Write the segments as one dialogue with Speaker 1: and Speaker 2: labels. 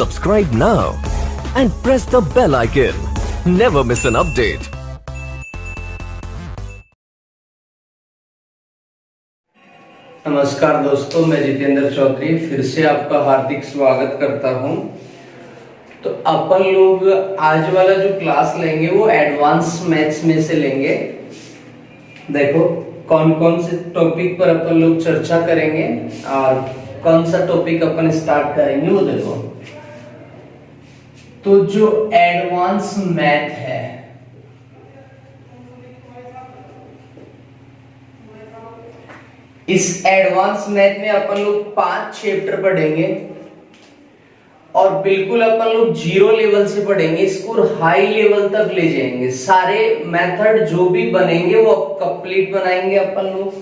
Speaker 1: Subscribe now and press the bell icon. Never miss an update.
Speaker 2: नमस्कार दोस्तों, मैं जितेंद्र चौधरी फिर से आपका हार्दिक स्वागत करता हूं। तो अपन लोग आज वाला जो क्लास लेंगे वो एडवांस मैथ्स में से लेंगे। देखो कौन कौन से टॉपिक पर अपन लोग चर्चा करेंगे और कौन सा टॉपिक अपन स्टार्ट करेंगे वो देखो। तो जो एडवांस मैथ है, इस एडवांस मैथ में अपन लोग 5 चैप्टर पढ़ेंगे और बिल्कुल अपन लोग 0 लेवल से पढ़ेंगे, इसको हाई लेवल तक ले जाएंगे। सारे मेथड जो भी बनेंगे वो कंप्लीट बनाएंगे अपन लोग।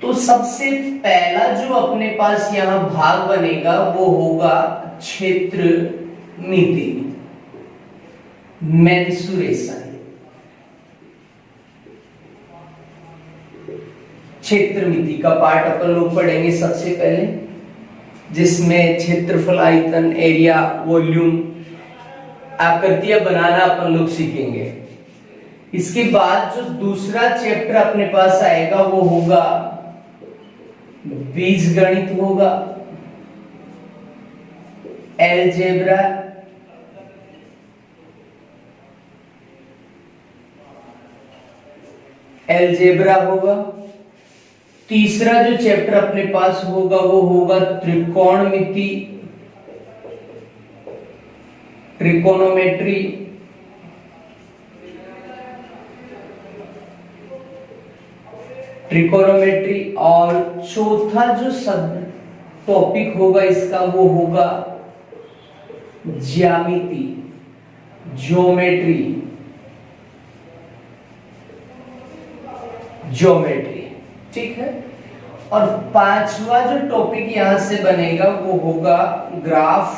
Speaker 2: तो सबसे पहला जो अपने पास यहां भाग बनेगा वो होगा क्षेत्रमिति, मेंसुरेशन। क्षेत्रमिति का पार्ट अपन लोग पढ़ेंगे सबसे पहले, जिसमें क्षेत्रफल, आयतन, एरिया, वॉल्यूम, आकृतियां बनाना अपन लोग सीखेंगे। इसके बाद जो दूसरा चैप्टर अपने पास आएगा वो होगा बीजगणित होगा, अलजेब्रा, होगा। तीसरा जो चैप्टर अपने पास होगा वो होगा त्रिकोणमिति, ट्रिकोनोमेट्री। और चौथा जो टॉपिक होगा इसका वो होगा ज्यामिति, ज्योमेट्री। ठीक है। और पांचवा जो टॉपिक यहां से बनेगा वो होगा ग्राफ।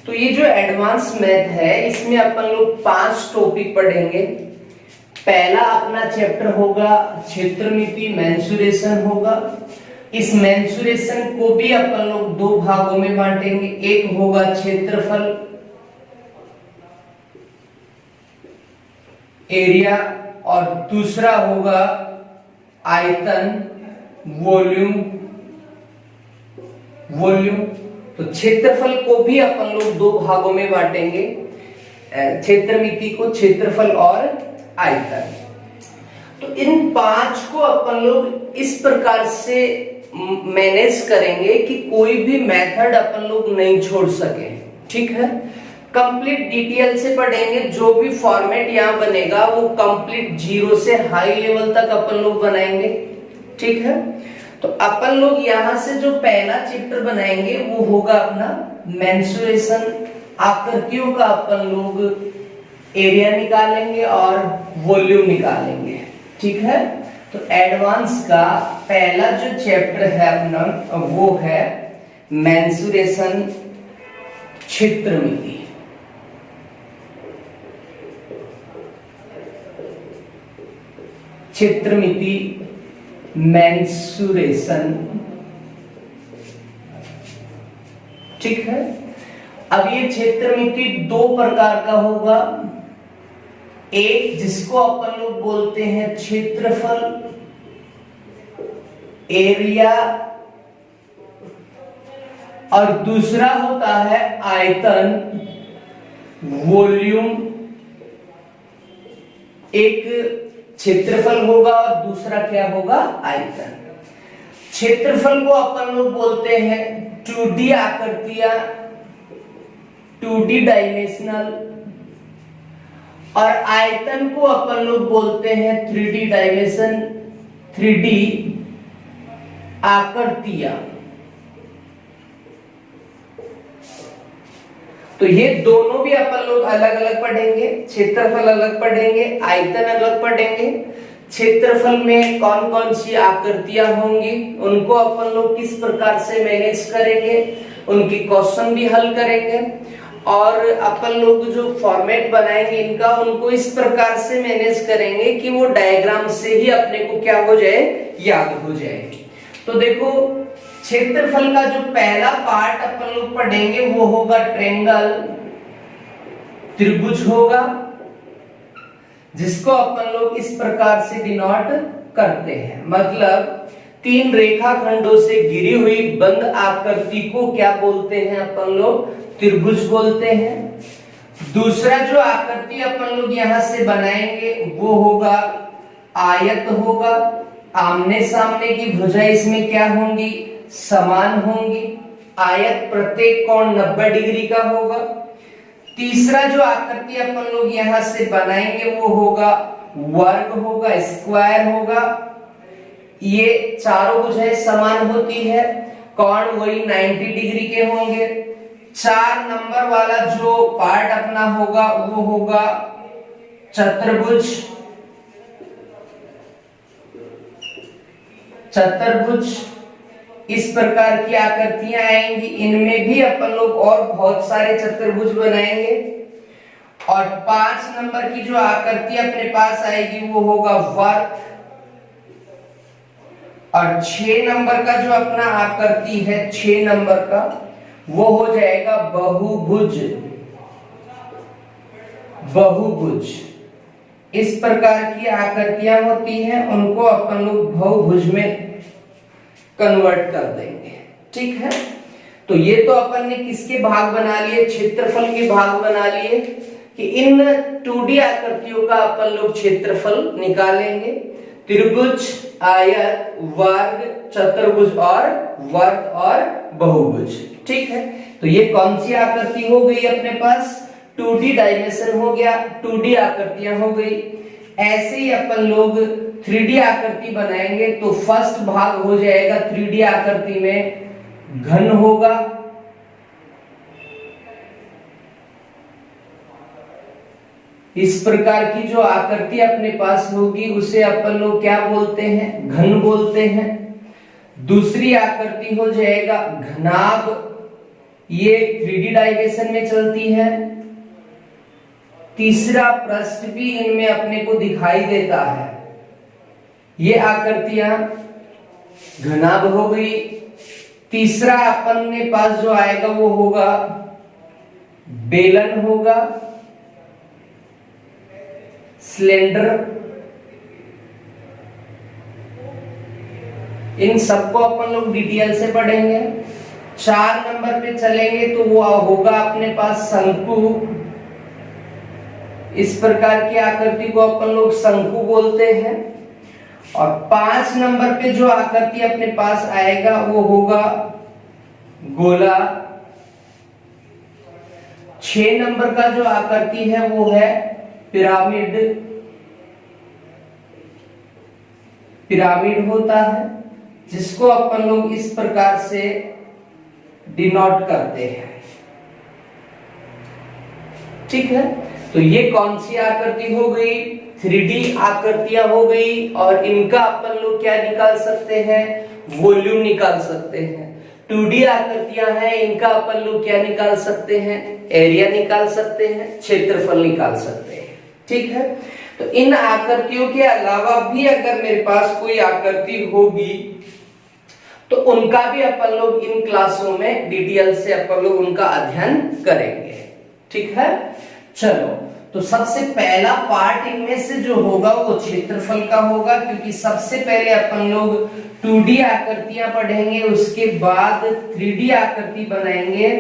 Speaker 2: तो ये जो एडवांस मैथ है इसमें अपन लोग 5 टॉपिक पढ़ेंगे। पहला अपना चैप्टर होगा क्षेत्रमिति, मेंसुरेशन होगा। इस मेंसुरेशन को भी अपन लोग 2 भागों में बांटेंगे। एक होगा क्षेत्रफल, एरिया, और दूसरा होगा आयतन, वॉल्यूम। तो क्षेत्रफल को भी अपन लोग 2 भागों में बांटेंगे, क्षेत्रमिति को, क्षेत्रफल और आयतन। तो इन 5 को अपन लोग इस प्रकार से मैनेज करेंगे कि कोई भी मेथड अपन लोग नहीं छोड़ सके। ठीक है। कंप्लीट डिटेल से पढ़ेंगे। जो भी फॉर्मेट यहाँ बनेगा वो कंप्लीट 0 से हाई लेवल तक अपन लोग बनाएंगे। ठीक है। तो अपन लोग यहाँ से जो पहला चैप्टर बनाएंगे वो होगा अपना मेंसुरेशन। आकृतियों का अपन लोग एरिया निकालेंगे और वॉल्यूम निकालेंगे। ठीक है। तो एडवांस का पहला जो चैप्टर है अपना वो है मेंसुरेशन, क्षेत्रमिति। क्षेत्रमिति, मेंसुरेशन। ठीक है। अब ये क्षेत्रमिति 2 प्रकार का होगा। एक जिसको अपन लोग बोलते हैं क्षेत्रफल, एरिया, और दूसरा होता है आयतन, वॉल्यूम। एक क्षेत्रफल होगा और दूसरा क्या होगा, आयतन। क्षेत्रफल को अपन लोग बोलते हैं 2D आकृतियां, 2D डायमेंशनल, और आयतन को अपन लोग बोलते हैं 3D डायमेंशन, 3D आकृतियां। तो ये दोनों भी अपन लोग अलग अलग पढ़ेंगे। क्षेत्रफल अलग पढ़ेंगे, आयतन अलग पढ़ेंगे। क्षेत्रफल में कौन कौन सी आकृतियां होंगी, उनको अपन लोग किस प्रकार से मैनेज करेंगे, उनकी क्वेश्चन भी हल करेंगे। और अपन लोग जो फॉर्मेट बनाएंगे इनका, उनको इस प्रकार से मैनेज करेंगे कि वो डायग्राम से ही अपने को क्या हो जाए, याद हो जाए। तो देखो क्षेत्रफल का जो पहला पार्ट अपन लोग पढ़ेंगे वो होगा ट्रायंगल, त्रिभुज होगा, जिसको अपन लोग इस प्रकार से डिनोट करते हैं। मतलब 3 रेखाखंडों से घिरी हुई बंद आकृति को क्या बोलते हैं अपन लोग? त्रिभुज बोलते हैं। दूसरा जो आकृति अपन लोग यहां से बनाएंगे वो होगा आयत होगा। आमने सामने की भुजाएं इसमें क्या होंगी? समान होंगी। आयत प्रत्येक कोण 90 डिग्री का होगा। तीसरा जो आकृति अपन लोग यहां से बनाएंगे वो होगा वर्ग होगा, स्क्वायर होगा। ये चारों भुजाएं समान होती है, कोण वही 90 डिग्री के होंगे। 4 नंबर वाला जो पार्ट अपना होगा वो होगा चतुर्भुज। चतुर्भुज इस प्रकार की आकृतियां आएंगी। इनमें भी अपन लोग और बहुत सारे चतुर्भुज बनाएंगे। और 5 नंबर की जो आकृति अपने पास आएगी वो होगा वर्ग। और 6 नंबर का जो अपना आकृति है 6 नंबर का वो हो जाएगा बहुभुज। बहुभुज इस प्रकार की आकृतियां होती हैं, उनको अपन लोग बहुभुज में कन्वर्ट कर देंगे। ठीक है, तो ये तो अपन ने किसके भाग बना लिए? क्षेत्रफल के भाग बना लिए कि इन 2D आकृतियों का अपन लोग क्षेत्रफल निकालेंगे। त्रिभुज, आयत, वर्ग, चतुर्भुज और वर्ग और बहुभुज। ठीक है, तो ये कौन सी आकृति हो गई अपने पास? 2D डायमेंशन हो गया, 2D आकृतियां हो गई। ऐसे ही अपन लोग 3D आकृति बनाएंगे तो फर्स्ट भाग हो जाएगा 3D आकृति में घन होगा। इस प्रकार की जो आकृति अपने पास होगी उसे अपन लोग क्या बोलते हैं? घन बोलते हैं। दूसरी आकृति हो जाएगा घनाभ, ये 3D डायमेंशन में चलती है। तीसरा पृष्ठ भी इनमें अपने को दिखाई देता है। ये आकृतियां घनाभ हो गई। तीसरा अपन के पास जो आएगा वो होगा बेलन होगा, सिलेंडर। इन सबको अपन लोग डिटेल से पढ़ेंगे। 4 नंबर पे चलेंगे तो वो होगा अपने पास शंकु। इस प्रकार की आकृति को अपन लोग शंकु बोलते हैं। और 5 नंबर पे जो आकृति अपने पास आएगा वो होगा गोला। 6 नंबर का जो आकृति है वो है पिरामिड। पिरामिड होता है जिसको अपन लोग इस प्रकार से डिनोट करते हैं। ठीक है, तो ये कौन सी आकृति हो गई? 3D आकृतियां हो गई। और इनका अपन लोग क्या निकाल सकते हैं? वॉल्यूम निकाल सकते हैं। 2D आकृतियां हैं, इनका अपन लोग क्या निकाल सकते हैं? एरिया निकाल सकते हैं, क्षेत्रफल निकाल सकते हैं। ठीक है, तो इन आकृतियों के अलावा भी अगर मेरे पास कोई आकृति होगी तो उनका भी अपन लोग इन क्लासों में डिटेल से अपन लोग उनका अध्ययन करेंगे। ठीक है, चलो, तो सबसे पहला पार्ट इनमें से जो होगा वो क्षेत्रफल का होगा, क्योंकि सबसे पहले अपन लोग 2D आकृतियां पढ़ेंगे, उसके बाद 3D आकृति बनाएंगे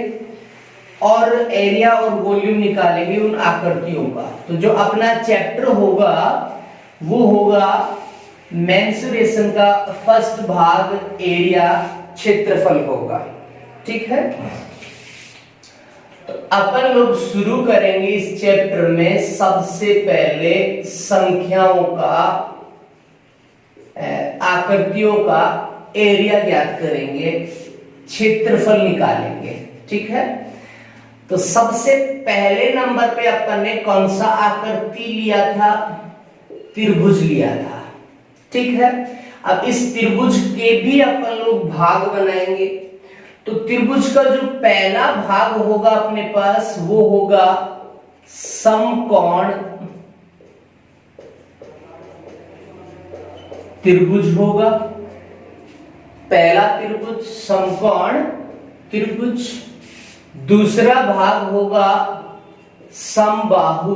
Speaker 2: और एरिया और वॉल्यूम निकालेंगे उन आकृतियों का। तो जो अपना चैप्टर होगा वो होगा मेंसुरेशन का फर्स्ट भाग, एरिया, क्षेत्रफल होगा। ठीक है, तो अपन लोग शुरू करेंगे इस चैप्टर में सबसे पहले संख्याओं का, आकृतियों का एरिया ज्ञात करेंगे, क्षेत्रफल निकालेंगे। ठीक है, तो सबसे पहले नंबर पे अपन ने कौन सा आकृति लिया था? त्रिभुज लिया था। ठीक है, अब इस त्रिभुज के भी अपन लोग भाग बनाएंगे। तो त्रिभुज का जो पहला भाग होगा अपने पास वो होगा समकोण त्रिभुज होगा। पहला त्रिभुज समकोण त्रिभुज, दूसरा भाग होगा समबाहु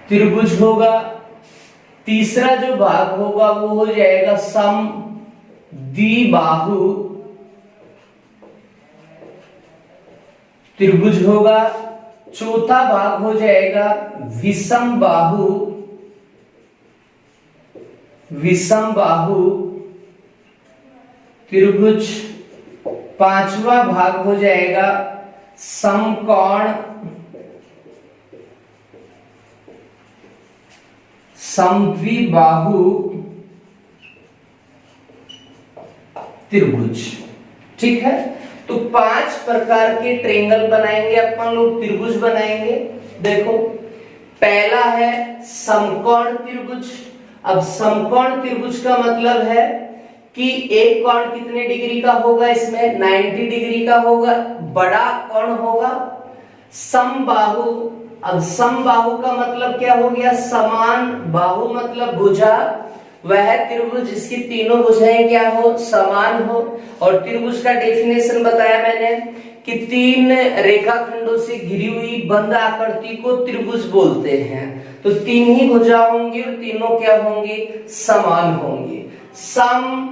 Speaker 2: त्रिभुज होगा, तीसरा जो भाग होगा वो हो जाएगा समद्विबाहु त्रिभुज होगा, चौथा भाग हो जाएगा विषम बाहु त्रिभुज, पांचवा भाग हो जाएगा समकोण समद्विबाहु त्रिभुज। ठीक है, तो 5 प्रकार के ट्रायंगल बनाएंगे अपन लोग, त्रिभुज बनाएंगे। देखो, पहला है समकोण त्रिभुज। अब समकोण त्रिभुज का मतलब है कि एक कोण कितने डिग्री का होगा, इसमें 90 डिग्री का होगा, बड़ा कोण होगा। समबाहु, अब समबाहु का मतलब क्या हो गया, समान, बाहु मतलब भुजा, वह त्रिभुज जिसकी तीनों भुजाएं क्या हो, समान हो। और त्रिभुज का डेफिनेशन बताया मैंने कि 3 रेखाखंडों से घिरी हुई बंद आकृति को त्रिभुज बोलते हैं। तो 3 ही भुजा होंगी और तीनों क्या होंगी, समान होंगी। सम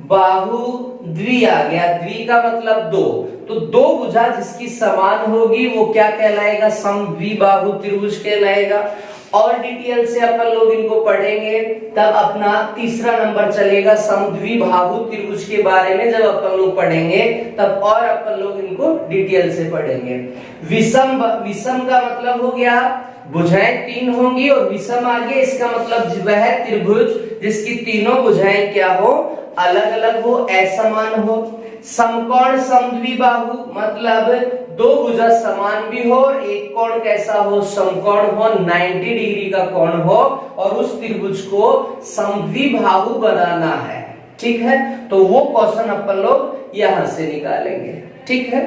Speaker 2: बाहु द्वि आ गया, द्वि का मतलब 2, तो 2 भुजा जिसकी समान होगी वो क्या कहलाएगा, समद्विबाहु त्रिभुज कहलाएगा। और डिटेल से अपन लोग इनको पढ़ेंगे, तब अपना तीसरा नंबर चलेगा समद्विबाहु त्रिभुज के बारे में। जब अपन लोग पढ़ेंगे तब और अपन लोग इनको डिटेल से पढ़ेंगे। विषम का मतलब हो गया भुजाएं 3 होंगी और विषम आगे, इसका मतलब वह त्रिभुज जिसकी तीनों भुजाएं क्या हो, अलग अलग हो, असमान हो। समकोण समद्विबाहु मतलब 2 भुजा समान भी हो और एक कोण कैसा हो, समकोण हो, 90 डिग्री का कोण हो, और उस त्रिभुज को समद्विबाहु बनाना है। ठीक है, तो वो क्वेश्चन अपन लोग यहां से निकालेंगे। ठीक है,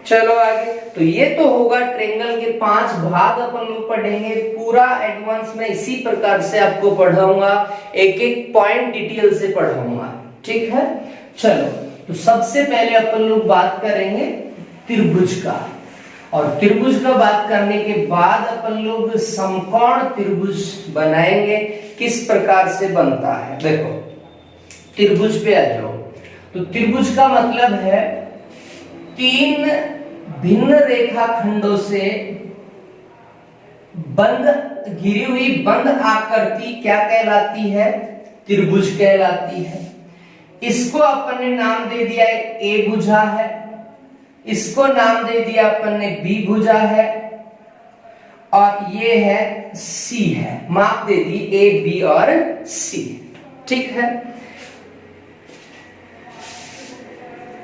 Speaker 2: चलो आगे। तो ये तो होगा ट्रायंगल के 5 भाग अपन लोग पढ़ेंगे। पूरा एडवांस में इसी प्रकार से आपको पढ़ाऊंगा, एक एक पॉइंट डिटेल से पढ़ाऊंगा। ठीक है, चलो, तो सबसे पहले अपन लोग बात करेंगे त्रिभुज का, और त्रिभुज का बात करने के बाद अपन लोग समकोण त्रिभुज बनाएंगे, किस प्रकार से बनता है। देखो, त्रिभुज पे आ जाओ। तो त्रिभुज का मतलब है 3 भिन्न रेखाखंडों से बंद घिरी हुई बंद आकृति क्या कहलाती है, त्रिभुज कहलाती है। इसको अपन ने नाम दे दिया ए भुजा है, इसको नाम दे दिया अपन ने बी भुजा है, और ये है सी है, माप दे दी ए बी और सी। ठीक है,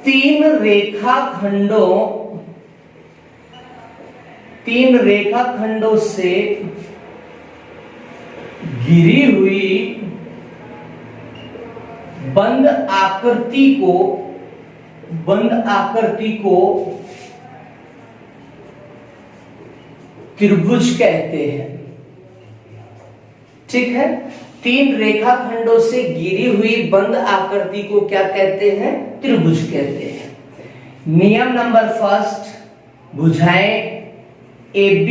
Speaker 2: 3 रेखाखंडों से घिरी हुई बंद आकृति को त्रिभुज कहते हैं। ठीक है, 3 रेखाखंडों से घिरी हुई बंद आकृति को क्या कहते हैं, त्रिभुज कहते हैं। नियम नंबर 1, भुजाएं AB,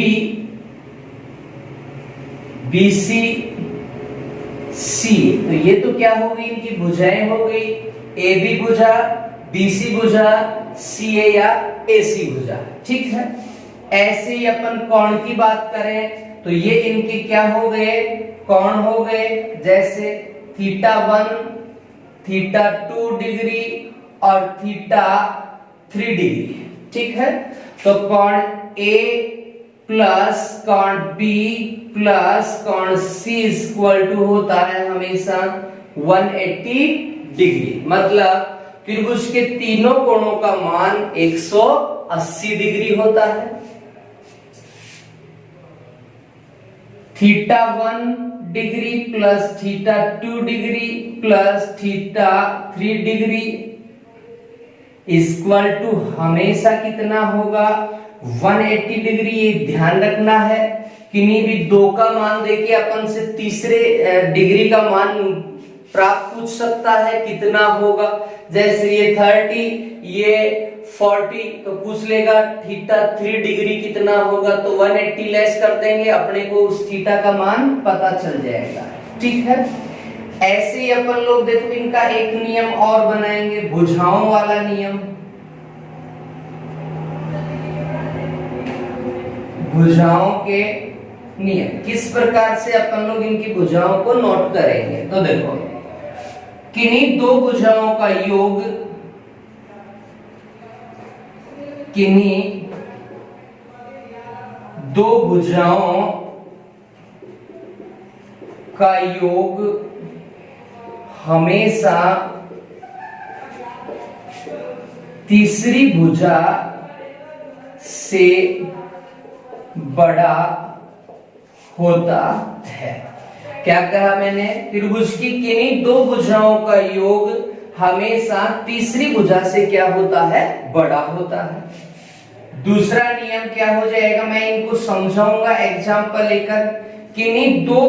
Speaker 2: BC, C। तो ये तो क्या हो गई, इनकी भुजाएं हो गई, AB भुजा, BC भुजा, CA या AC भुजा। ठीक है, ऐसे ही अपन कोण की बात करें तो ये इनके क्या हो गए, कोण हो गए, जैसे θ1, θ2 डिग्री और θ3 डिग्री। ठीक है, तो कोण A प्लस कोण B प्लस कोण C इक्वल टू होता है हमेशा 180 डिग्री। मतलब त्रिभुज के तीनों कोणों का मान 180 डिग्री होता है। θ1 degree plus θ2 degree plus θ3 degree equal to हमेशा कितना होगा, 180 डिग्री। ये ध्यान रखना है किन्हीं भी दो का मान देके अपन से तीसरे डिग्री का मान प्राप्त पूछ सकता है, कितना होगा। जैसे ये 30 ये 40 तो पूछ लेगा थीटा 3 डिग्री कितना होगा, तो 180 लेस कर देंगे, अपने को उस थीटा का मान पता चल जाएगा। ठीक है, ऐसे ही अपन लोग देखो इनका एक नियम और बनाएंगे, भुजाओं वाला नियम। भुजाओं के नियम किस प्रकार से अपन लोग इनकी भुजाओं को नोट करेंगे, तो देखो किन्हीं दो भुजाओं का योग, किन्हीं दो भुजाओं का योग हमेशा तीसरी भुजा से बड़ा होता है। क्या कहा मैंने, त्रिभुज की किन्हीं दो भुजाओं का योग हमेशा तीसरी भुजा से क्या होता है, बड़ा होता है। दूसरा नियम क्या हो जाएगा, मैं इनको समझाऊंगा एग्जांपल लेकर। किन्हीं दो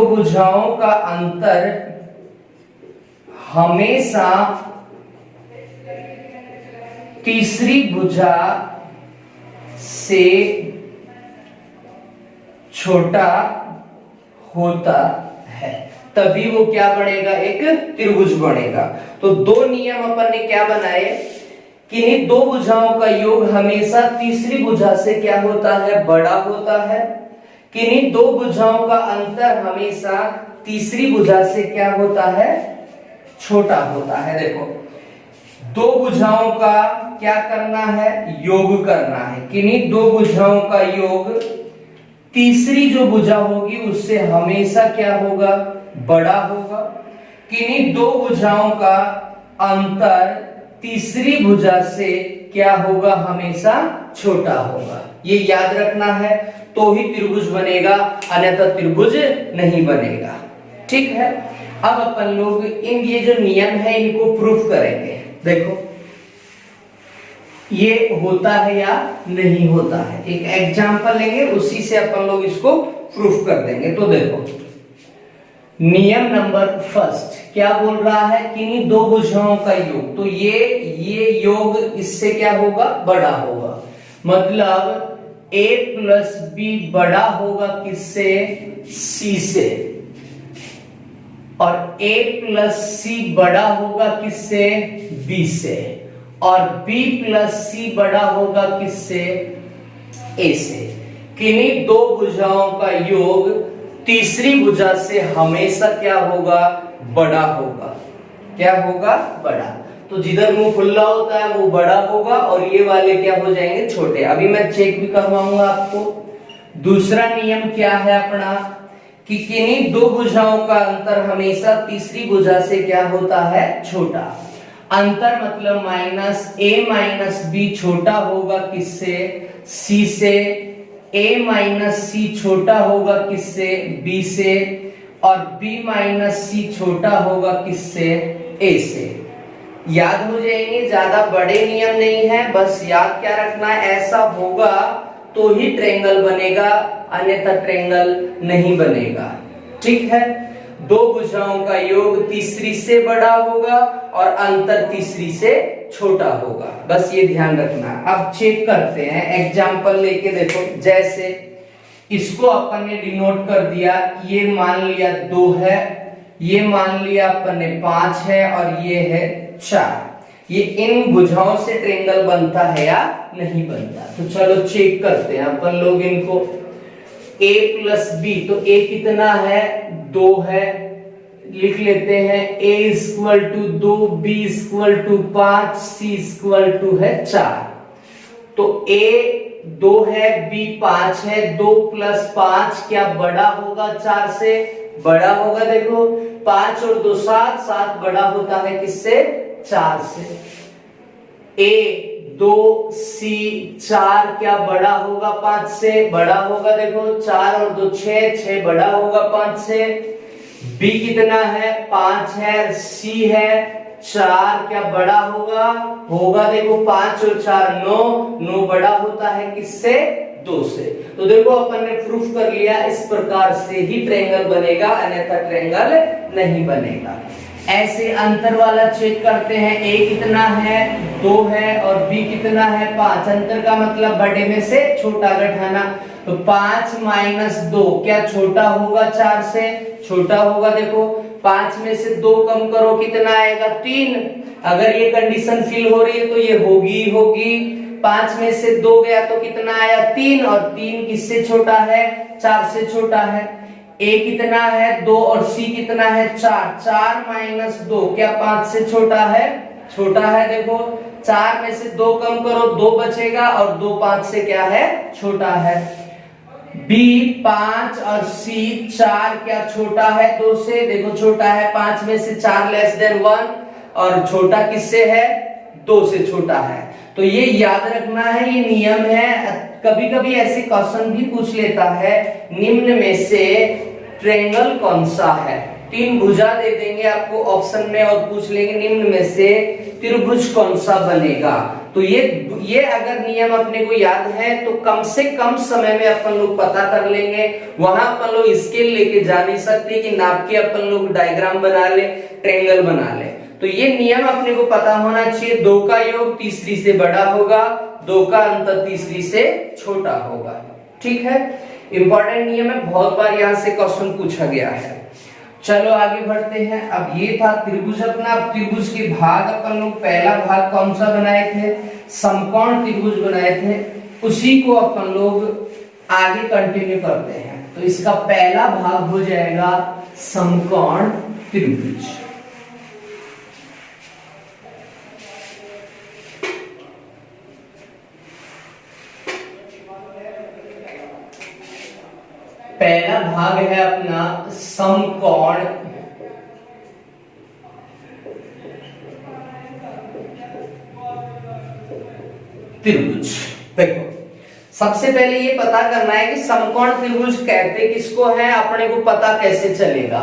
Speaker 2: भुजाओं का अंतर हमेशा तीसरी भुजा से छोटा होता है, तभी वो क्या बनेगा, एक त्रिभुज बनेगा। तो दो नियम अपन ने क्या बनाए, किन्हीं दो भुजाओं का योग हमेशा तीसरी भुजा से क्या होता है, बड़ा होता है। किन्हीं दो भुजाओं का अंतर हमेशा तीसरी भुजा से क्या होता है, छोटा होता है। देखो दो भुजाओं का क्या करना है, योग करना है। किन्हीं दो भुजाओं का योग तीसरी जो भुजा होगी उससे हमेशा क्या होगा, बड़ा होगा। किन्हीं दो भुजाओं का अंतर तीसरी भुजा से क्या होगा, हमेशा छोटा होगा। ये याद रखना है, तो ही त्रिभुज बनेगा, अन्यथा त्रिभुज नहीं बनेगा। ठीक है, अब अपन लोग इन ये जो नियम है इनको प्रूफ करेंगे। देखो ये होता है या नहीं होता है, एक एग्जांपल लेंगे, उसी से अपन लोग इसको प्रूफ कर देंगे। तो देखो नियम नंबर फर्स्ट क्या बोल रहा है, किन्हीं दो भुजाओं का योग, तो ये योग इससे क्या होगा, बड़ा होगा। मतलब a प्लस बी बड़ा होगा किससे, c से, और a प्लस c बड़ा होगा किससे, b से, और b प्लस c बड़ा होगा किससे, a से। किन्हीं दो भुजाओं का योग तीसरी भुजा से हमेशा क्या होगा, बड़ा होगा। क्या होगा, बड़ा। तो जिधर मुंह खुला होता है वो बड़ा होगा और ये वाले क्या हो जाएंगे, छोटे। अभी मैं चेक भी करवाऊंगा आपको। दूसरा नियम क्या है अपना, कि किन्हीं दो भुजाओं का अंतर हमेशा तीसरी भुजा से क्या होता है, छोटा। अंतर मतलब माइनस a माइनस बी छोटा होगा किससे, c से। a माइनस सी छोटा होगा किससे, b से, और b माइनस सी छोटा होगा किससे, a से। याद हो जाएंगे, ज्यादा बड़े नियम नहीं है, बस याद क्या रखना है, ऐसा होगा तो ही ट्रायंगल बनेगा, अन्यथा ट्रायंगल नहीं बनेगा। ठीक है, दो भुजाओं का योग तीसरी से बड़ा होगा और अंतर तीसरी से छोटा होगा, बस ये ध्यान रखना। अब चेक करते हैं एग्जांपल लेके। देखो जैसे इसको अपन ने डिनोट कर दिया, ये मान लिया 2 है, ये मान लिया अपन ने 5 है, और ये है 4। ये इन भुजाओं से ट्रायंगल बनता है या नहीं बनता, तो चलो चेक करते हैं अपन लोग इनको। a प्लस बी, तो a कितना है, 2 है, लिख लेते हैं a equal to 2, b equal to 5, c equal to है 4। तो a 2 है, b 5 है, 2 प्लस 5 क्या बड़ा होगा, 4 से बड़ा होगा। देखो 5 और 2 7, 7 बड़ा होता है किससे, 4 से। a 2 c 4 क्या बड़ा होगा, 5 से बड़ा होगा। देखो 4 और 2 6, 6 बड़ा होगा 5 से। b कितना है, 5 है, c है 4 क्या बड़ा होगा देखो 5 और 4 9, 9 बड़ा होता है किससे? 2 से। तो देखो अपन ने प्रूफ कर लिया, इस प्रकार से ही ट्रायंगल बनेगा, अन्यथा ट्रायंगल नहीं बनेगा। ऐसे अंतर वाला चेक करते हैं, a कितना है 2 है और b कितना है 5। अंतर का मतलब बड़े में से छोटा घटाना, तो 5 माइनस 2 क्या छोटा होगा 4 से? छोटा होगा। देखो 5 में से 2 कम करो कितना आएगा? 3। अगर ये कंडीशन फिल हो रही है तो ये होगी 5 में से 2 गया तो कितना आया? 3, और 3 किससे छोटा है? 4 से छोटा है। a कितना है 2 और c कितना है 4। 4 माइनस 2 क्या 5 से छोटा है? छोटा है। देखो 4 में से 2 कम करो 2 बचेगा, और 2 5 से क्या है? छोटा है। b 5 और c 4 क्या छोटा है 2 से? देखो छोटा है, 5 में से 4 लेस देन 1, और छोटा किससे है? 2 से छोटा है। तो ये याद रखना है, ये नियम है। कभी कभी ऐसे क्वेश्चन भी पूछ लेता है, निम्न में से ट्रायंगल कौन सा है? 3 भुजा दे देंगे आपको ऑप्शन में और पूछ लेंगे निम्न में से त्रिभुज कौन सा बनेगा। तो ये अगर नियम अपने को याद है तो कम से कम समय में अपन लोग पता कर लेंगे। वहां अपन लोग स्केल लेके जा नहीं सकते कि नाप के अपन लोग डायग्राम बना ले, ट्रायंगल बना ले। तो ये नियम अपने को पता होना चाहिए। 2 का योग तीसरी से बड़ा होगा, 2 का अंतर तीसरी से छोटा होगा। ठीक है, इंपॉर्टेंट नियम है, बहुत बार यहाँ से क्वेश्चन पूछा गया है। चलो आगे बढ़ते हैं। अब ये था त्रिभुज अपना। अब त्रिभुज के भाग अपन लोग पहला भाग कौन सा बनाए थे? समकोण त्रिभुज बनाए थे। उसी को अपन लोग आगे कंटिन्यू करते हैं। तो इसका पहला भाग हो जाएगा समकोण त्रिभुज। पहला भाग है अपना समकोण त्रिभुज। देखो सबसे पहले ये पता करना है कि समकोण त्रिभुज कहते किसको है, अपने को पता कैसे चलेगा।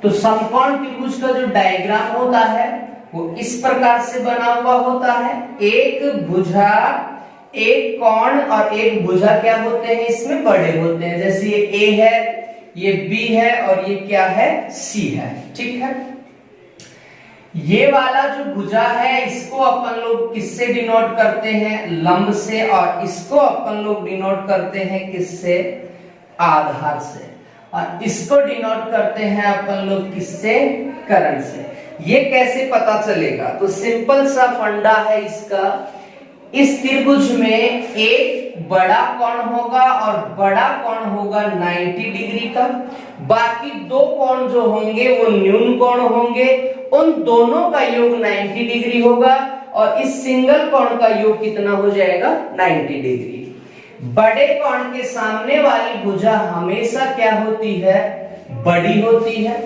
Speaker 2: तो समकोण त्रिभुज का जो डायग्राम होता है वो इस प्रकार से बना हुआ होता है। एक भुजा, एक कोण और एक भुजा क्या होते हैं? इसमें बड़े होते हैं। जैसे ये A है, ये B है और ये क्या है? C है। ठीक है, ये वाला जो भुजा है इसको अपन लोग किससे डिनोट करते हैं? लंब से। और इसको अपन लोग डिनोट करते हैं किससे? आधार से। और इसको डिनोट करते हैं अपन लोग किससे? कर्ण से। ये कैसे पता चलेगा? तो सिंपल सा फंडा है इसका। इस त्रिभुज में एक बड़ा कोण होगा और बड़ा कोण होगा 90 डिग्री का। बाकी 2 कोण जो होंगे वो न्यून कोण होंगे। उन दोनों का योग 90 डिग्री होगा और इस सिंगल कोण का योग कितना हो जाएगा? 90 डिग्री। बड़े कोण के सामने वाली भुजा हमेशा क्या होती है? बड़ी होती है।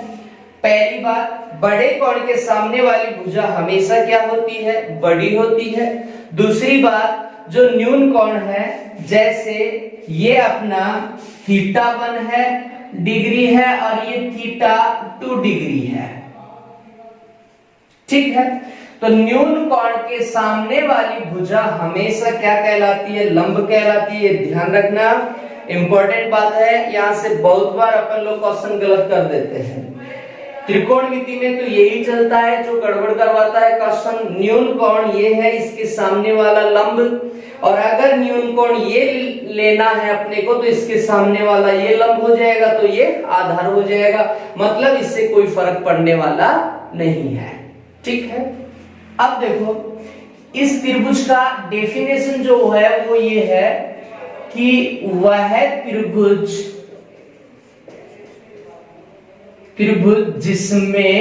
Speaker 2: पहली बात, बड़े कोण के सामने वाली भुजा हमेशा क्या होती है? बड़ी होती है। दूसरी बात, जो न्यून कोण है, जैसे ये अपना θ1 है डिग्री है और ये θ2 डिग्री है। ठीक है, तो न्यून कोण के सामने वाली भुजा हमेशा क्या कहलाती है? लंब कहलाती है। ध्यान रखना, इंपॉर्टेंट बात है। यहां से बहुत बार अपन लोग क्वेश्चन गलत कर देते हैं। त्रिकोणमिति में तो यही चलता है, जो गड़बड़ करवाता है क्वेश्चन। न्यून कोण ये है, इसके सामने वाला लंब, और अगर न्यून कोण ये लेना है अपने को तो इसके सामने वाला ये लंब हो जाएगा, तो ये आधार हो जाएगा। मतलब इससे कोई फर्क पड़ने वाला नहीं है। ठीक है, अब देखो इस त्रिभुज का डेफिनेशन जो है वो ये है कि वह त्रिभुज जिसमें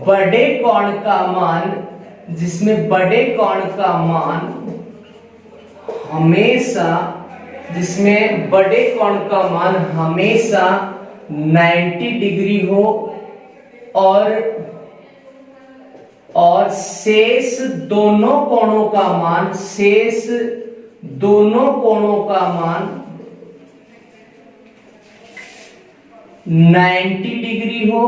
Speaker 2: बड़े कोण का मान हमेशा 90 डिग्री हो और शेष दोनों कोणों का मान 90 डिग्री हो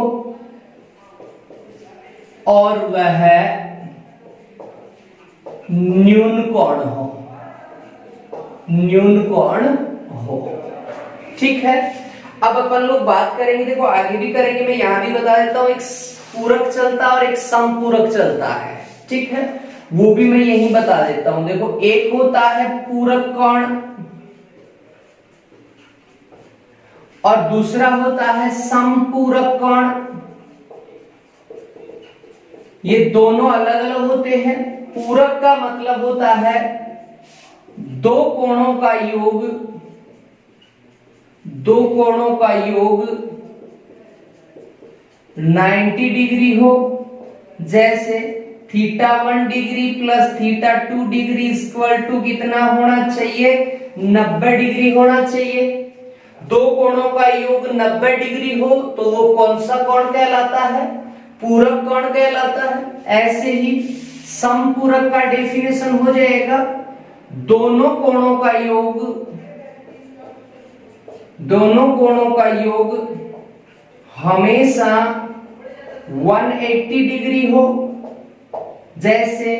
Speaker 2: और वह न्यून कोण हो, न्यून कोण हो। ठीक है, अब अपन लोग बात करेंगे, देखो आगे भी करेंगे, मैं यहां भी बता देता हूं, एक पूरक चलता है और एक समपूरक चलता है। ठीक है, वो भी मैं यही बता देता हूं। देखो एक होता है पूरक कोण और दूसरा होता है समपूरक कोण। ये दोनों अलग अलग होते हैं। पूरक का मतलब होता है दो कोणों का योग, दो कोणों का योग 90 डिग्री हो, जैसे θ1 degree plus θ2 degree equal to कितना होना चाहिए, 90 डिग्री होना चाहिए। दो कोणों का योग 90 डिग्री हो तो वो कौन सा कोण कहलाता है, पूरक कोण कहलाता है। ऐसे ही समपूरक का डेफिनेशन हो जाएगा, दोनों कोणों का योग, दोनों कोणों का योग हमेशा 180 डिग्री हो, जैसे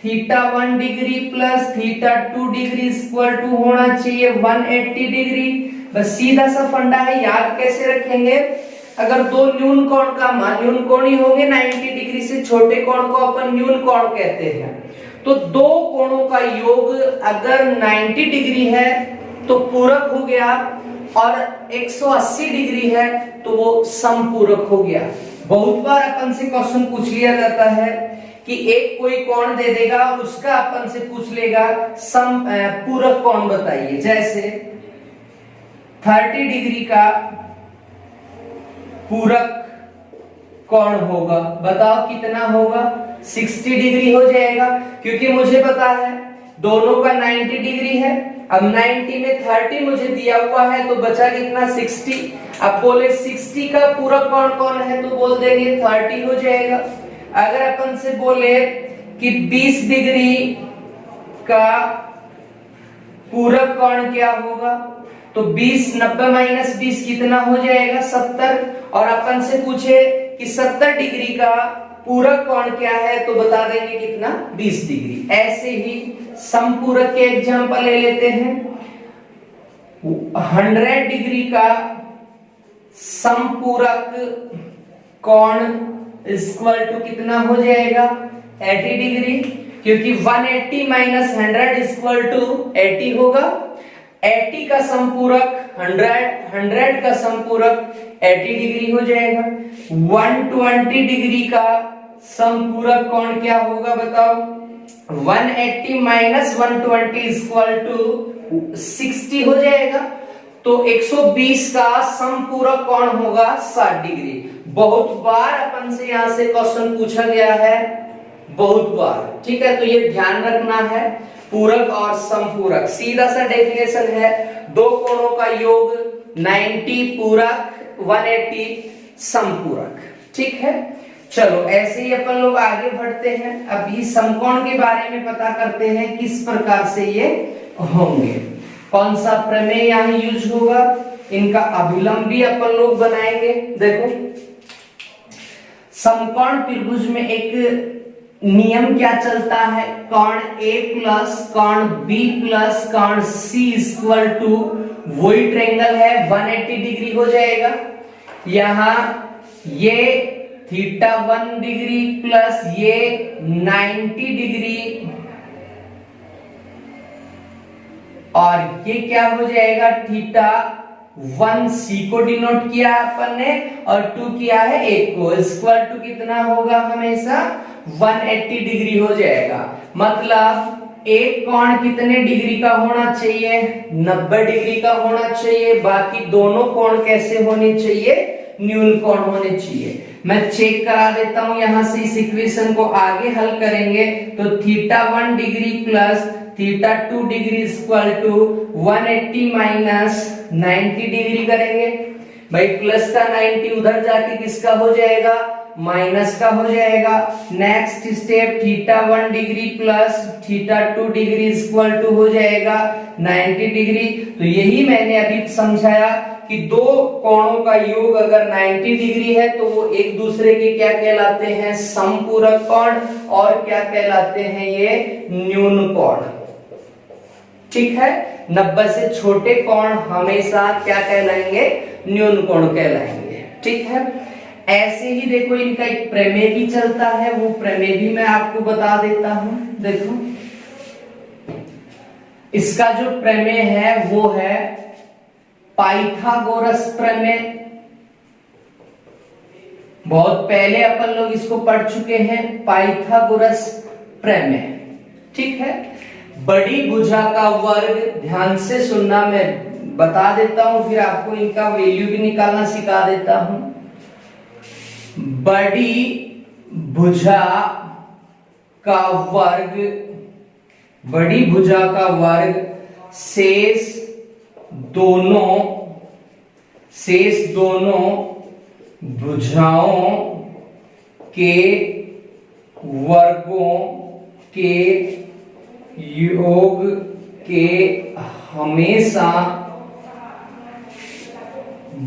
Speaker 2: θ1 degree plus θ2 degree equal to होना चाहिए 180 डिग्री। बस सीधा सा फंडा है, याद कैसे रखेंगे, अगर दो न्यून कोण का मान, न्यून कोण ही होंगे 90 डिग्री से छोटे कोण को अपन न्यून कोण कहते हैं, तो दो कोणों का योग अगर 90 डिग्री है तो पूरक हो गया और 180 डिग्री है तो वो समपूरक हो गया। बहुत बार अपन से क्वेश्चन पूछ लिया जाता है कि एक कोई कोण दे देगा और उसका अपन से पूछ लेगा पूरक कोण बताइए, जैसे 30 डिग्री का पूरक कोण होगा, बताओ कितना होगा, 60 डिग्री हो जाएगा, क्योंकि मुझे पता है दोनों का 90 डिग्री है। अब 90 में 30 मुझे दिया हुआ है तो बचा कितना, 60। अब बोले 60 का पूरक कोण कौन है तो बोल देंगे 30 हो जाएगा। अगर अपन से बोले कि 20 डिग्री का पूरक कोण क्या होगा तो 20 90 माइनस 20 कितना हो जाएगा, 70। और अपन से पूछे कि 70 डिग्री का पूरक कोण क्या है तो बता देंगे कितना, 20 डिग्री। ऐसे ही समपूरक के एग्जांपल ले लेते हैं। 100 डिग्री का समपूरक कोण इक्वल टू कितना हो जाएगा, 80 डिग्री, क्योंकि 180 माइनस 100 इक्वल टू 80 होगा। 80 का समपूरक 100 का समपूरक 80 डिग्री हो जाएगा। 120 डिग्री का समपूरक कोण क्या होगा बताओ, 180 माइनस 120 इक्वल टू 60 हो जाएगा। तो 120 का समपूरक कोण होगा 60 डिग्री। बहुत बार अपन से यहां से क्वेश्चन पूछा गया है, बहुत बार। ठीक है, तो ये ध्यान रखना है, पूरक और समपूरक सीधा सा डेफिनेशन है, दो कोणों का योग 90 पूरक 180 समपूरक। ठीक है, चलो ऐसे ही अपन लोग आगे बढ़ते हैं। अभी समकोण के बारे में पता करते हैं किस प्रकार से ये होंगे, कौन सा प्रमेय यहाँ यूज होगा, इनका अभिलंब भी अपन लोग बनाएंगे। देखो समकोण त्रिभुज में एक नियम क्या चलता है, कोण A प्लस कोण B प्लस कोण C इक्वल टू वही ट्रायंगल है 180 डिग्री हो जाएगा। यहां ये θ1 डिग्री प्लस ये 90 डिग्री और ये क्या हो जाएगा, θ1C को डिनोट किया अपन ने और 2 किया है 1 को, इक्वल टू कितना होगा, हमेशा 180 डिग्री हो जाएगा। मतलब एक कोण कितने डिग्री का होना चाहिए, 90 डिग्री का होना चाहिए। बाकी दोनों कोण कैसे होने चाहिए, न्यून कोण होने चाहिए। मैं चेक करा देता हूं यहां से, इस इक्वेशन को आगे हल करेंगे तो θ1 degree plus θ2 degree equal to 180 minus 90 degree करेंगे। भाई प्लस का 90 उधर जाके किसका हो जाएगा, माइनस का हो जाएगा। Next step θ1 degree plus θ2 degree equal to हो जाएगा 90 डिग्री। तो यही मैंने अभी समझाया कि दो कोणों का योग अगर 90 डिग्री है तो वो एक दूसरे के क्या कहलाते हैं, समपूरक कोण, और क्या कहलाते हैं ये, न्यून कोण। ठीक है, 90 से छोटे कोण हमेशा क्या कहलाएंगे, न्यून कोण कहलाएंगे। ठीक है, ऐसे ही देखो इनका एक प्रमेय भी चलता है, वो प्रमेय भी मैं आपको बता देता हूं। देखो इसका जो प्रमेय है वो है पाइथागोरस प्रमेय। बहुत पहले अपन लोग इसको पढ़ चुके हैं, पाइथागोरस प्रमेय। ठीक है, बड़ी भुजा का वर्ग, ध्यान से सुनना, मैं बता देता हूं फिर आपको इनका वैल्यू भी निकालना सिखा देता हूं। बड़ी भुजा का वर्ग, बड़ी भुजा का वर्ग शेष दोनों भुजाओं के वर्गों के योग के हमेशा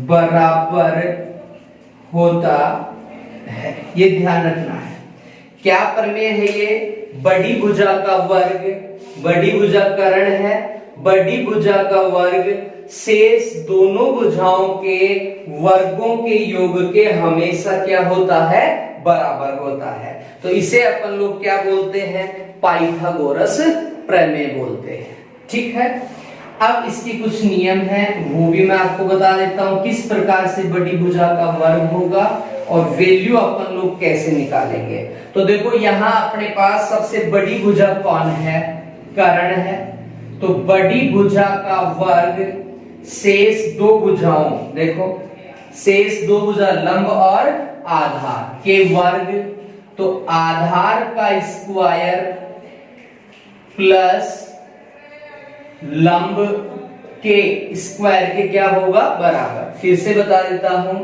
Speaker 2: बराबर होता है। ये ध्यान रखना है। क्या प्रमेय है ये, बड़ी भुजा का वर्ग, बड़ी भुजा कर्ण है, बड़ी भुजा का वर्ग शेष दोनों भुजाओं के वर्गों के योग के हमेशा क्या होता है, बराबर होता है। तो इसे अपन लोग क्या बोलते हैं, पाइथागोरस प्रमेय बोलते हैं। ठीक है, अब इसकी कुछ नियम है वो भी मैं आपको बता देता हूं, किस प्रकार से बड़ी भुजा का वर्ग होगा और वैल्यू अपन लोग कैसे निकालेंगे। तो देखो यहां अपने पास सबसे बड़ी भुजा कौन है, कर्ण है। तो बड़ी भुजा का वर्ग शेष दो भुजाओं, देखो शेष दो भुजा लंब और आधार के वर्ग, तो आधार का स्क्वायर प्लस लंब के स्क्वायर के क्या होगा, बराबर। फिर से बता देता हूं,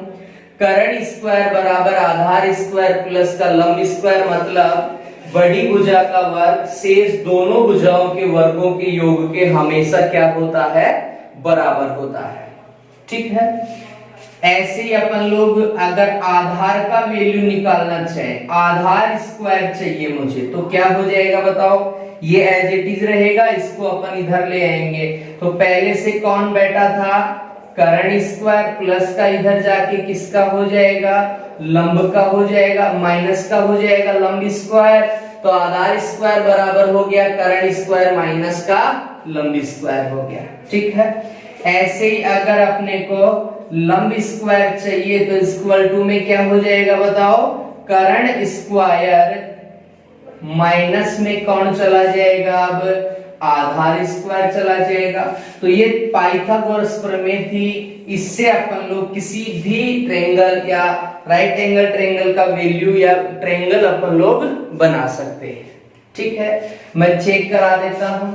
Speaker 2: कर्ण स्क्वायर बराबर आधार स्क्वायर प्लस का लंब स्क्वायर, मतलब बड़ी भुजा का वर्ग शेष दोनों भुजाओं के वर्गों के योग के हमेशा क्या होता है, बराबर होता है। ठीक है, ऐसे ही अपन लोग अगर आधार का वैल्यू निकालना चाहे, आधार स्क्वायर चाहिए मुझे, तो क्या हो जाएगा बताओ, ये एज इट इज रहेगा, इसको अपन इधर ले आएंगे। तो पहले से कौन बैठा था, कर्ण स्क्वायर प्लस का इधर जाके किसका हो जाएगा, लंब का हो जाएगा, माइनस का हो जाएगा लंब स्क्वायर। तो आधार स्क्वायर बराबर हो गया कर्ण स्क्वायर माइनस का लंब स्क्वायर हो गया। ठीक है, ऐसे ही अगर अपने को लंब स्क्वायर चाहिए तो इक्वल टू में क्या हो जाएगा बताओ, कर्ण स्क्वायर माइनस में कौन चला जाएगा, अब आधार स्क्वायर चला जाएगा। तो ये पाइथागोरस प्रमेय थी, इससे अपन लोग किसी भी ट्रायंगल या राइट एंगल ट्रायंगल का वैल्यू या ट्रायंगल अपन लोग बना सकते हैं। ठीक है, मैं चेक करा देता हूं।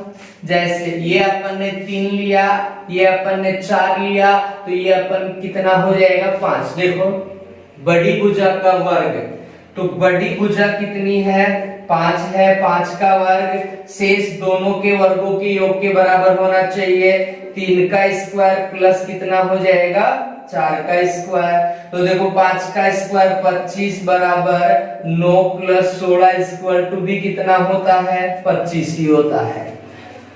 Speaker 2: जैसे ये अपन ने 3 लिया, ये अपन ने 4 लिया, तो ये अपन कितना हो जाएगा 5। देखो बड़ी भुजा का वर्ग, तो बड़ी भुजा कितनी है 5 है, 5 का वर्ग शेष दोनों के वर्गों के योग के बराबर होना चाहिए। 3 का स्क्वायर प्लस कितना हो जाएगा 4 का स्क्वायर। तो देखो 5 का स्क्वायर 25 बराबर 9 प्लस 16 इक्वल टू भी कितना होता है 25 ही होता है।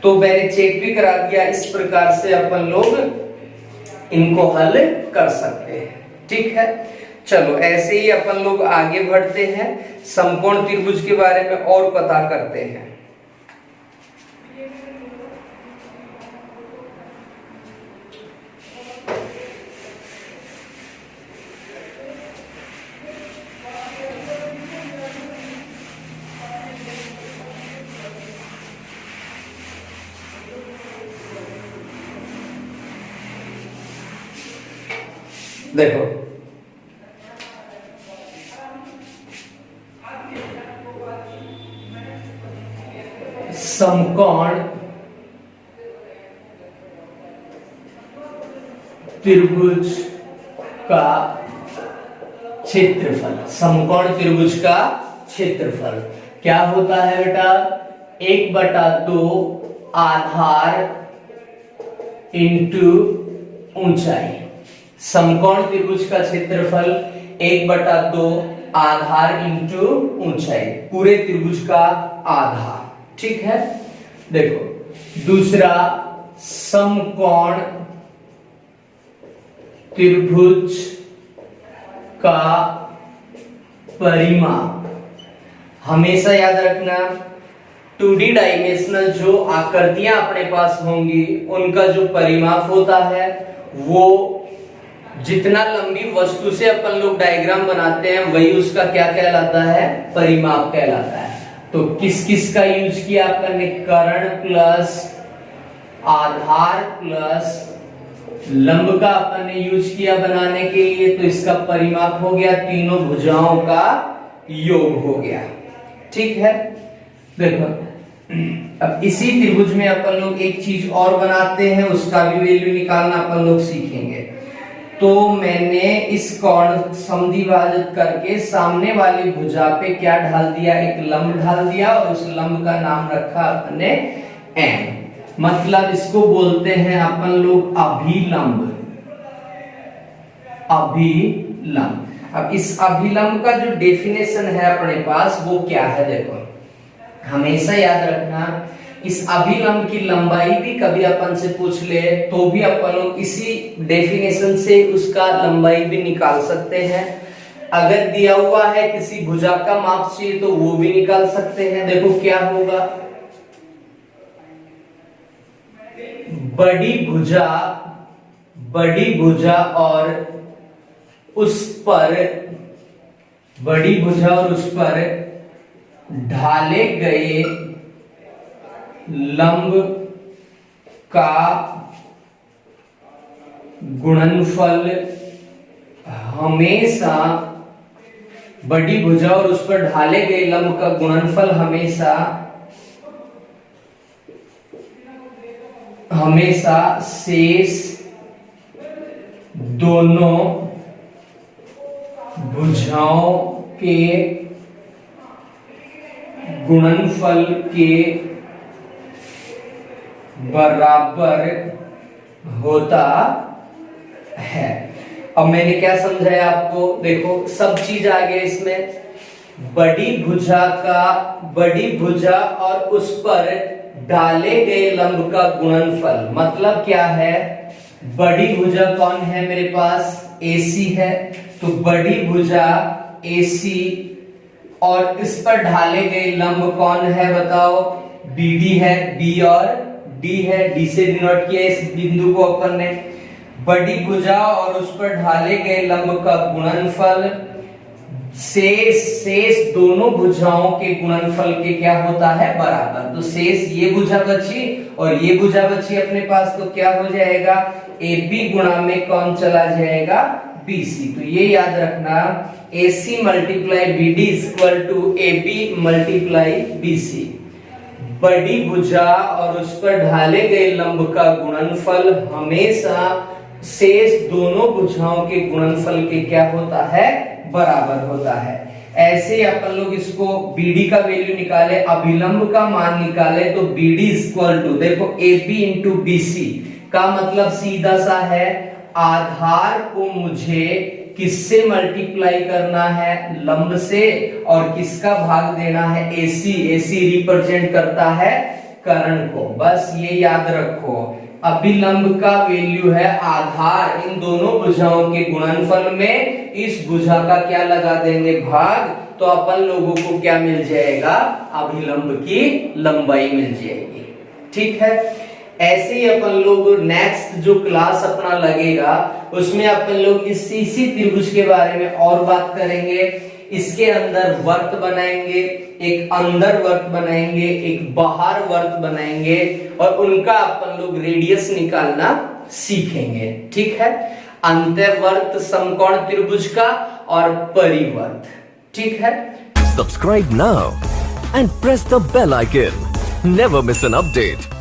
Speaker 2: तो मैंने चेक भी करा दिया, इस प्रकार से अपन लोग इनको हल कर सकते हैं। ठीक है, चलो ऐसे ही अपन लोग आगे बढ़ते हैं, समकोण त्रिभुज के बारे में और पता करते हैं। देखो समकोण त्रिभुज का क्षेत्रफल, समकोण त्रिभुज का क्षेत्रफल क्या होता है बेटा, 1/2 आधार इंटू ऊंचाई। समकोण त्रिभुज का क्षेत्रफल 1/2 आधार इंटू ऊंचाई, पूरे त्रिभुज का आधा। ठीक है, देखो दूसरा समकोण त्रिभुज का परिमाप। हमेशा याद रखना 2D डायमेंशनल जो आकृतियां अपने पास होंगी उनका जो परिमाप होता है वो जितना लंबी वस्तु से अपन लोग डायग्राम बनाते हैं वही उसका क्या कहलाता है, परिमाप कहलाता है। तो किस किस का यूज किया अपन ने, कर्ण प्लस आधार प्लस लंब का अपन ने यूज किया बनाने के लिए, तो इसका परिमाप हो गया तीनों भुजाओं का योग हो गया। ठीक है, देखो अब इसी त्रिभुज में अपन लोग एक चीज और बनाते हैं, उसका भी वैल्यू निकालना अपन लोग सीखेंगे। तो मैंने इस कोण समद्विभाजित करके सामने वाली भुजा पे क्या ढाल दिया, एक लंब ढाल दिया और उस लंब का नाम रखा अपने m। मतलब इसको बोलते हैं अपन लोग अभिलंब। अभिलंब, अब इस अभिलंब का जो डेफिनेशन है अपने पास वो क्या है, देखो हमेशा याद रखना इस अभिलंब की लंबाई भी कभी अपन से पूछ ले तो भी अपन लोग इसी डेफिनेशन से उसका लंबाई भी निकाल सकते हैं। अगर दिया हुआ है किसी भुजा का माप चाहिए तो वो भी निकाल सकते हैं। देखो क्या होगा, बड़ी भुजा और उस पर ढाले गए लंब का गुणनफल हमेशा, बड़ी भुजा और उस पर ढाले गए लंब का गुणनफल हमेशा शेष दोनों भुजाओं के गुणनफल के बराबर होता है। अब मैंने क्या समझाया आपको, देखो सब चीज आ गया इसमें। बड़ी भुजा और उस पर डाले गए लंब का गुणनफल, मतलब क्या है, बड़ी भुजा कौन है मेरे पास, AC है, तो बड़ी भुजा AC और इस पर ढाले गए लंब कौन है बताओ, BD है, B और D है, D से डिनोट किया इस बिंदु को अपन ने। बड़ी भुजा और उस पर ढाले गए लंब का गुणनफल शेष दोनों भुजाओं के गुणनफल के क्या होता है, बराबर। तो शेष ये भुजा बची और ये भुजा बची अपने पास, तो क्या हो जाएगा, AB गुणा में कौन चला जाएगा, BC। तो ये याद रखना AC multiply BD equal to AB multiply BC। बड़ी भुजा और उस पर ढाले गए लंब का गुणनफल हमेशा शेष दोनों भुजाओं के गुणनफल के क्या होता है, बराबर होता है। ऐसे अपन लोग इसको BD का वैल्यू निकाले, अभिलंब का मान निकाले, तो BD इक्वल टू, देखो AB इंटू BC का मतलब सीधा सा है, आधार को मुझे किससे मल्टीप्लाई करना है, लंब से, और किसका भाग देना है, AC रिप्रेजेंट करता है कर्ण को। बस ये याद रखो, अभिलंब का वैल्यू है आधार, इन दोनों भुजाओं के गुणनफल में इस भुजा का क्या लगा देंगे, भाग, तो अपन लोगों को क्या मिल जाएगा, अभिलंब की लंबाई मिल जाएगी। ठीक है, ऐसे ही अपन लोग नेक्स्ट जो क्लास अपना लगेगा उसमें अपन लोग इस CC त्रिभुज के बारे में और बात करेंगे। इसके अंदर वर्त बनाएंगे, एक अंदर वर्त बनाएंगे, एक बाहर वर्त बनाएंगे और उनका अपन लोग रेडियस निकालना सीखेंगे। ठीक है, अंतःवर्त समकोण त्रिभुज का और परिवर्त। ठीक है,
Speaker 1: subscribe now and press the bell icon, never miss an update.